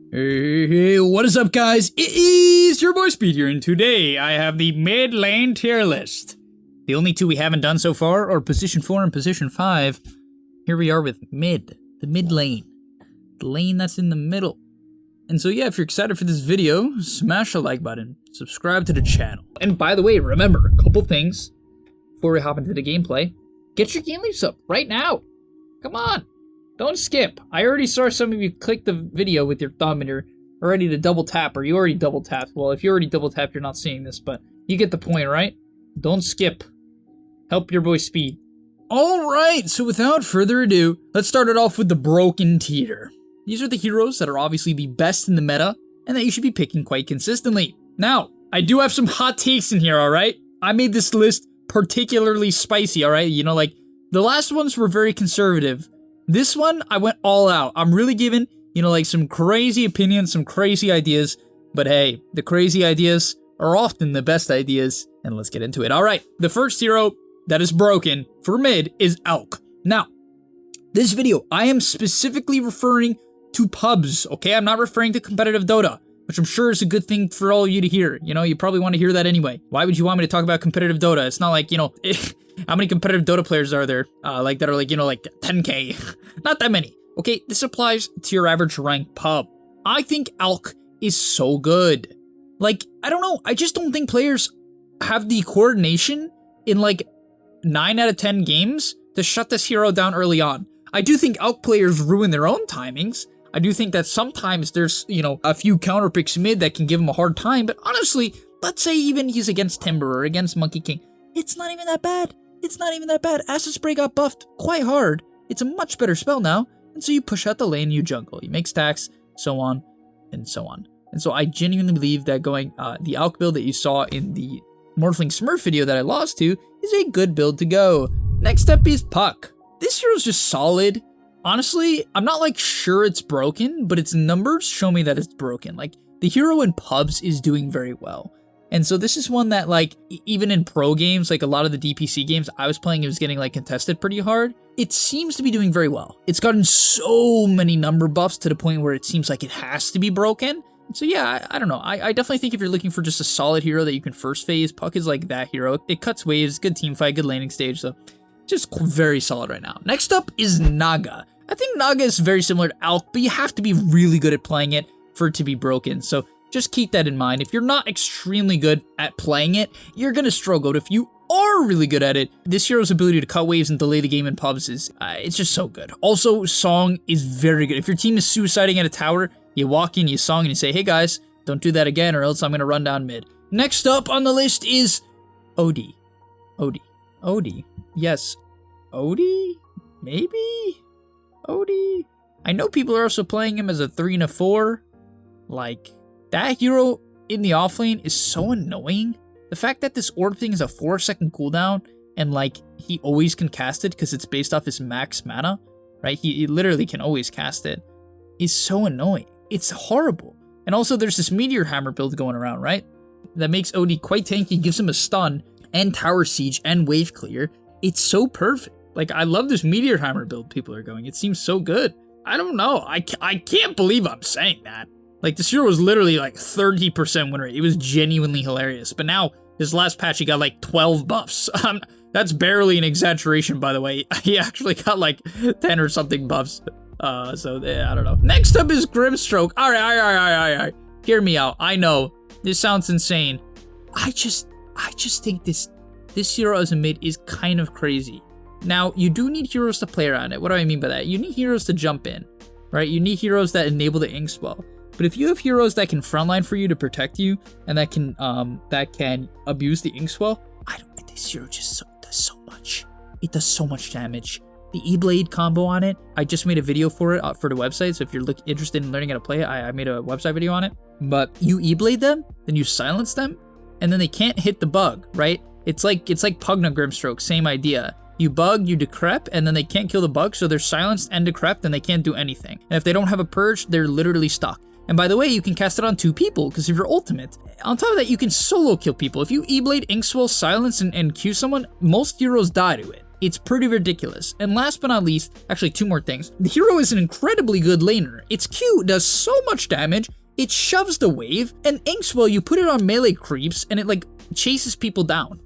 Hey, what is up, guys? It is your boy Speed here, and today I have the mid lane tier list. The only two we haven't done so far are position 4 and position 5. Here we are with the mid lane. The lane that's in the middle. And so yeah, if you're excited for this video, smash the like button, subscribe to the channel. And by the way, remember, a couple things before we hop into the gameplay. Get your game leaps up right now. Come on. Don't skip. I already saw some of you click the video with your thumb and you're ready to double tap, or you already double tapped. Well, if you already double tapped, you're not seeing this, but you get the point, right? Don't skip. Help your boy Speed. Alright, so without further ado, let's start it off with the broken tier. These are the heroes that are obviously the best in the meta, and that you should be picking quite consistently. Now, I do have some hot takes in here, alright? I made this list particularly spicy, alright? You know, like, the last ones were very conservative. This one, I went all out. I'm really giving, you know, like some crazy opinions, some crazy ideas. But hey, the crazy ideas are often the best ideas. And let's get into it. All right, the first hero that is broken for mid is Elk. Now, this video, I am specifically referring to pubs, okay? I'm not referring to competitive Dota, which I'm sure is a good thing for all of you to hear. You know, you probably want to hear that anyway. Why would you want me to talk about competitive Dota? It's not like, you know... How many competitive Dota players are there, like, that are, like, you know, like, 10k? Not that many. Okay, this applies to your average rank pub. I think Elk is so good. Like, I don't know, I just don't think players have the coordination in, like, 9 out of 10 games to shut this hero down early on. I do think Elk players ruin their own timings. I do think that sometimes there's, you know, a few counter picks mid that can give him a hard time, but honestly, let's say even he's against Timber or against Monkey King, it's not even that bad. It's not even that bad. Acid Spray got buffed quite hard. It's a much better spell now. And so you push out the lane, you jungle. You make stacks, so on, and so on. And so I genuinely believe that going the Alk build that you saw in the Morphling Smurf video that I lost to is a good build to go. Next up is Puck. This hero's just solid. Honestly, I'm not like sure it's broken, but its numbers show me that it's broken. Like, the hero in pubs is doing very well. And so this is one that, like, even in pro games, like a lot of the DPC games I was playing, it was getting, like, contested pretty hard. It seems to be doing very well. It's gotten so many number buffs to the point where it seems like it has to be broken. So yeah, I don't know. I definitely think if you're looking for just a solid hero that you can first phase, Puck is like that hero. It cuts waves, good team fight, good landing stage, so just very solid right now. Next up is Naga. I think Naga is very similar to Elk, but you have to be really good at playing it for it to be broken. So just keep that in mind. If you're not extremely good at playing it, you're gonna struggle. But if you are really good at it, this hero's ability to cut waves and delay the game in pubs is, it's just so good. Also, Song is very good. If your team is suiciding at a tower, you walk in, you Song, and you say, hey guys, don't do that again or else I'm gonna run down mid. Next up on the list is Odie. Odie. Yes. Odie? Maybe? Odie? I know people are also playing him as a 3 and a 4. Like, that hero in the offlane is so annoying. The fact that this orb thing is a 4-second cooldown and, like, he always can cast it because it's based off his max mana, right? He literally can always cast it, is so annoying. It's horrible. And also there's this Meteor Hammer build going around, right? That makes Odie quite tanky, gives him a stun and tower siege and wave clear. It's so perfect. Like, I love this Meteor Hammer build people are going. It seems so good. I don't know. I can't believe I'm saying that. Like, this hero was literally like 30% win rate. It was genuinely hilarious. But now, this last patch, he got like 12 buffs. That's barely an exaggeration, by the way. He actually got like 10 or something buffs. So, yeah, I don't know. Next up is Grimstroke. All right. Hear me out. I know, this sounds insane. I just think this hero as a mid is kind of crazy. Now, you do need heroes to play around it. What do I mean by that? You need heroes to jump in, right? You need heroes that enable the ink spell. But if you have heroes that can frontline for you to protect you, and that can abuse the Inkswell, this hero just does so much. It does so much damage. The E-Blade combo on it, I just made a video for it for the website, so if you're interested in learning how to play it, I made a website video on it. But you E-Blade them, then you silence them, and then they can't hit the bug, right? It's like Pugna Grimstroke, same idea. You bug, you decrep, and then they can't kill the bug, so they're silenced and decrept, and they can't do anything. And if they don't have a purge, they're literally stuck. And by the way, you can cast it on 2 people, because of your ultimate. On top of that, you can solo kill people. If you E-Blade, Inkswell, silence, and Q someone, most heroes die to it. It's pretty ridiculous. And last but not least, actually 2 more things. The hero is an incredibly good laner. Its Q does so much damage, it shoves the wave, and Inkswell, you put it on melee creeps, and it like chases people down.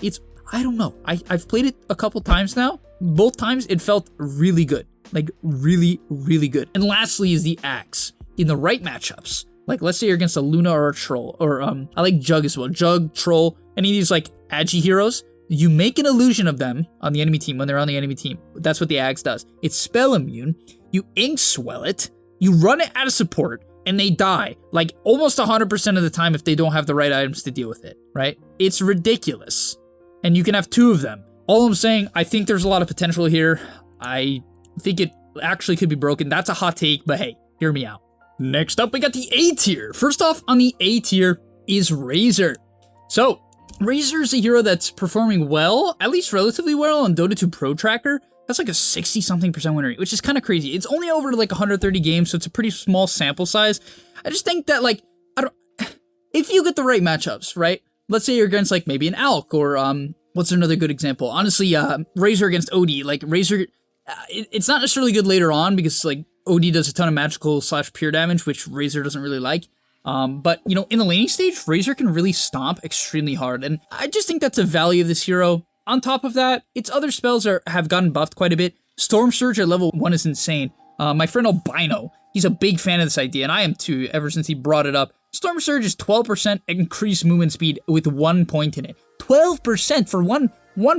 I don't know. I've played it a couple times now. Both times it felt really good. Like really, really good. And lastly is the axe. In the right matchups, like let's say you're against a Luna or a Troll, or I like Jug as well. Jug, Troll, any of these like agi heroes, you make an illusion of them on the enemy team when they're on the enemy team. That's what the axe does. It's spell immune. You Inkswell it, you run it out of support, and they die like almost 100% of the time if they don't have the right items to deal with it, right? It's ridiculous. And you can have 2 of them. All I'm saying, I think there's a lot of potential here. I think it actually could be broken. That's a hot take, but hey, hear me out. Next up, we got the A tier. First off, on the A tier is Razor. So, Razor is a hero that's performing well, at least relatively well on Dota 2 Pro Tracker. That's like a 60-something% win rate, which is kind of crazy. It's only over like 130 games, so it's a pretty small sample size. I just think that like, if you get the right matchups, right? Let's say you're against like maybe an Alk or what's another good example? Honestly, Razor against OD. Like Razor, it's not necessarily good later on because like OD does a ton of magical / pure damage, which Razor doesn't really like. But you know, in the laning stage, Razor can really stomp extremely hard, and I just think that's a value of this hero. On top of that, its other spells have gotten buffed quite a bit. Storm Surge at level 1 is insane. My friend Albino, he's a big fan of this idea, and I am too, ever since he brought it up. Storm Surge is 12% increased movement speed with 1 point in it. 12% for one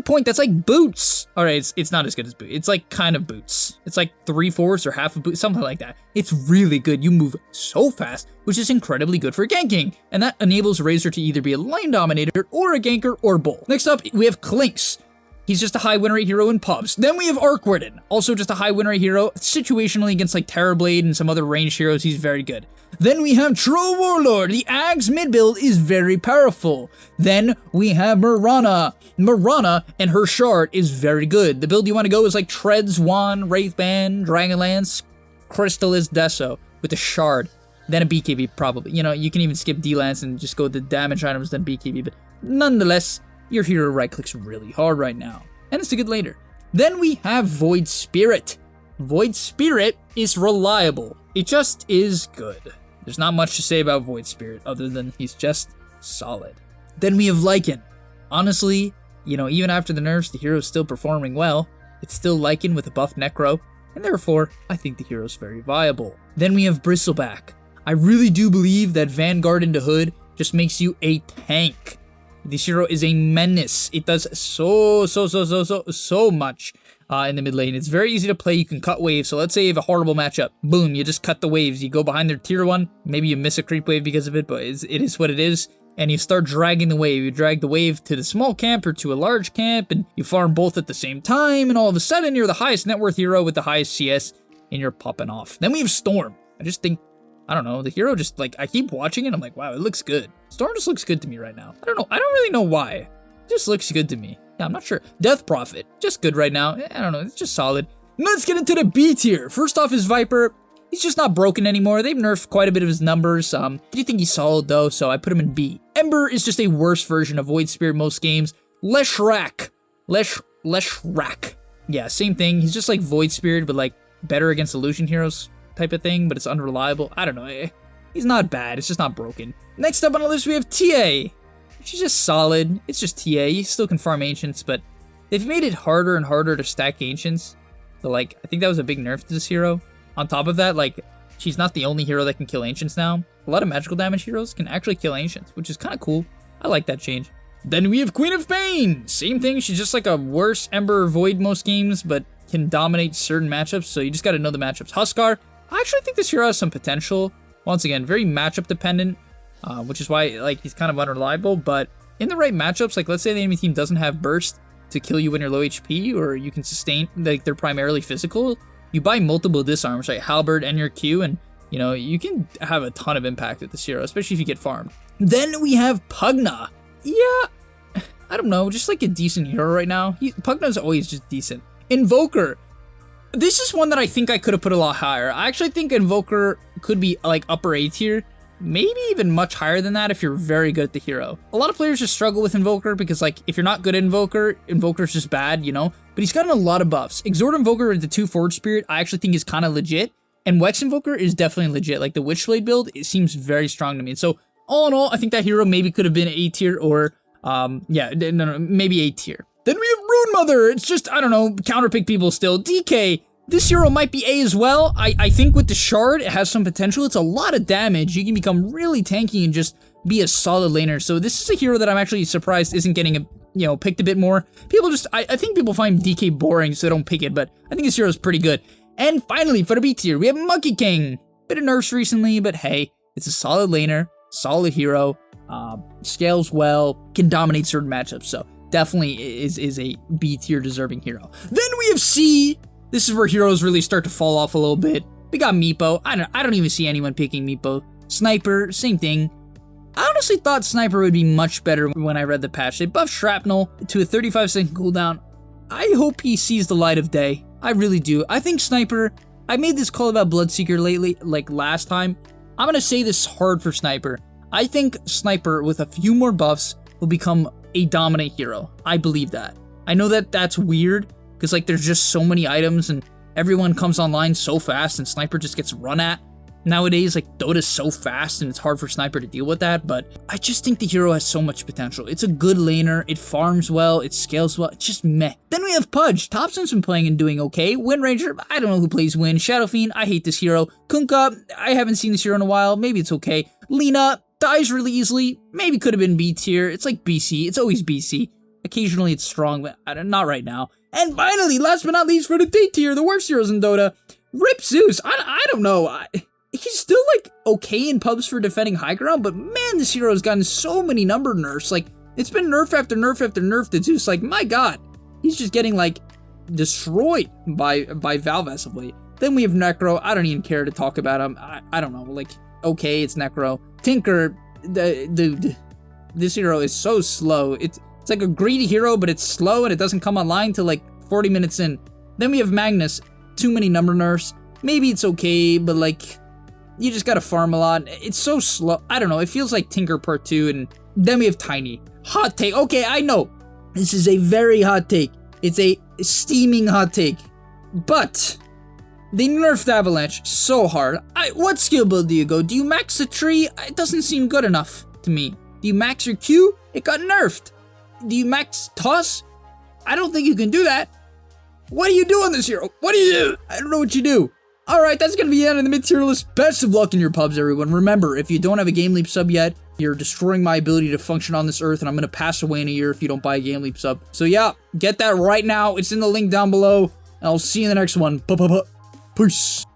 point, that's like boots. All right, it's not as good as boots. It's like kind of boots. It's like 3/4 or half a boot, something like that. It's really good. You move so fast, which is incredibly good for ganking. And that enables Razor to either be a lane dominator or a ganker or both. Next up, we have Clinks. He's just a high win rate hero in pubs. Then we have Arc Warden, also just a high win rate hero. Situationally against like Terrorblade and some other ranged heroes, he's very good. Then we have Troll Warlord. The Ags mid build is very powerful. Then we have Mirana. Mirana and her shard is very good. The build you want to go is like Treads, Wand, Wraithband, Dragonlance, Crystallis, Deso with the shard. Then a BKB probably. You know, you can even skip D-Lance and just go with the damage items, then BKB. But nonetheless, your hero right-clicks really hard right now. And it's a good laner. Then we have Void Spirit. Void Spirit is reliable. It just is good. There's not much to say about Void Spirit other than he's just solid. Then we have Lycan. Honestly, you know, even after the nerfs, the hero's still performing well. It's still Lycan with a buff Necro, and therefore, I think the hero's very viable. Then we have Bristleback. I really do believe that Vanguard into Hood just makes you a tank. This hero is a menace. It does so much in the mid lane. It's very easy to play. You can cut waves. So let's say you have a horrible matchup. Boom, you just cut the waves. You go behind their tier 1. Maybe you miss a creep wave because of it, but it is what it is. And you start dragging the wave. You drag the wave to the small camp or to a large camp, and you farm both at the same time, and all of a sudden you're the highest net worth hero with the highest CS, and you're popping off. Then we have Storm. I just think, I don't know, the hero just, like, I keep watching it, I'm like, wow, it looks good. Storm just looks good to me right now. I don't know, I don't really know why. It just looks good to me. Yeah, I'm not sure. Death Prophet, just good right now. I don't know, it's just solid. Let's get into the B tier. First off is Viper. He's just not broken anymore. They've nerfed quite a bit of his numbers. I do think he's solid though, so I put him in B. Ember is just a worse version of Void Spirit most games. Leshrac. Yeah, same thing. He's just like Void Spirit, but like better against illusion heroes type of thing, but it's unreliable. I don't know. He's not bad. It's just not broken. Next up on the list, we have TA. She's just solid. It's just TA. You still can farm Ancients, but they've made it harder and harder to stack Ancients. So like, I think that was a big nerf to this hero. On top of that, like, she's not the only hero that can kill Ancients now. A lot of magical damage heroes can actually kill Ancients, which is kind of cool. I like that change. Then we have Queen of Pain. Same thing, she's just like a worse Ember Void most games, but can dominate certain matchups, so you just gotta know the matchups. Huskar, I actually think this hero has some potential. Once again, very matchup dependent, which is why, like, he's kind of unreliable, but in the right matchups, like, let's say the enemy team doesn't have burst to kill you when you're low HP, or you can sustain, like, they're primarily physical, you buy multiple disarms, like Halberd and your Q, and, you know, you can have a ton of impact with this hero, especially if you get farmed. Then we have Pugna. Yeah, I don't know, just like a decent hero right now. Pugna's always just decent. Invoker. This is one that I think I could have put a lot higher. I actually think Invoker could be like upper A tier, maybe even much higher than that if you're very good at the hero. A lot of players just struggle with Invoker because, like, if you're not good at Invoker, Invoker's just bad, you know? but he's gotten a lot of buffs. Exhort Invoker with the 2 Forge Spirit, I actually think is kind of legit, and Wex Invoker is definitely legit. Like the Witchblade build, it seems very strong to me. And so all in all, I think that hero maybe could have been A tier or, yeah, no, maybe A tier. Then we have Rune Mother. It's just, I don't know, counterpick people still. DK. This hero might be A as well. I think with the Shard, it has some potential. It's a lot of damage. You can become really tanky and just be a solid laner. So this is a hero that I'm actually surprised isn't getting picked a bit more. People just, I think people find DK boring, so they don't pick it, but I think this hero is pretty good. And finally, for the B tier, we have Monkey King. Bit of nerfs recently, but hey, it's a solid laner, solid hero, scales well, can dominate certain matchups, so definitely is a B tier deserving hero. Then we have C. This is where heroes really start to fall off a little bit. We got Meepo. I don't even see anyone picking Meepo. Sniper, same thing. I honestly thought Sniper would be much better when I read the patch. They buffed Shrapnel to a 35-second cooldown. I hope he sees the light of day. I really do. I think Sniper, I made this call about Bloodseeker lately, like last time. I'm going to say this hard for Sniper. I think Sniper, with a few more buffs, will become a dominant hero. I believe that. I know that that's weird, because like there's just so many items and everyone comes online so fast and Sniper just gets run at. Nowadays, like, Dota's so fast and it's hard for Sniper to deal with that, but I just think the hero has so much potential. It's a good laner, it farms well, it scales well, it's just meh. Then we have Pudge. Thompson's been playing and doing okay. Wind Ranger, I don't know who plays Wind. Shadow Fiend, I hate this hero. Kunkka, I haven't seen this hero in a while, maybe it's okay. Lina, dies really easily, maybe could have been B tier. It's like BC, it's always BC. Occasionally it's strong, but not right now. And finally, last but not least, for the D tier, the worst heroes in Dota, Rip Zeus. I don't know. He's still, like, okay in pubs for defending high ground, but man, this hero has gotten so many number nerfs. Like, it's been nerf after nerf after nerf to Zeus. Like, my god, he's just getting, like, destroyed by Valve as of late. Then we have Necro. I don't even care to talk about him. I don't know. Like, okay, it's Necro. Tinker, this hero is so slow. It's like a greedy hero, but it's slow and it doesn't come online till, like, 40 minutes in. Then we have Magnus. Too many number nerfs. Maybe it's okay, but, like, you just gotta farm a lot. It's so slow. I don't know. It feels like Tinker Part 2. And then we have Tiny. Hot take. Okay, I know. This is a very hot take. It's a steaming hot take. But they nerfed Avalanche so hard. What skill build do you go? Do you max the tree? It doesn't seem good enough to me. Do you max your Q? It got nerfed. Do you max Toss? I don't think you can do that. What do you do on this hero? What do you do? I don't know what you do. Alright, that's going to be the end of the mid-tier list. Best of luck in your pubs, everyone. Remember, if you don't have a Game Leap sub yet, you're destroying my ability to function on this earth, and I'm going to pass away in a year if you don't buy a Game Leap sub. So yeah, get that right now. It's in the link down below, and I'll see you in the next one. Peace.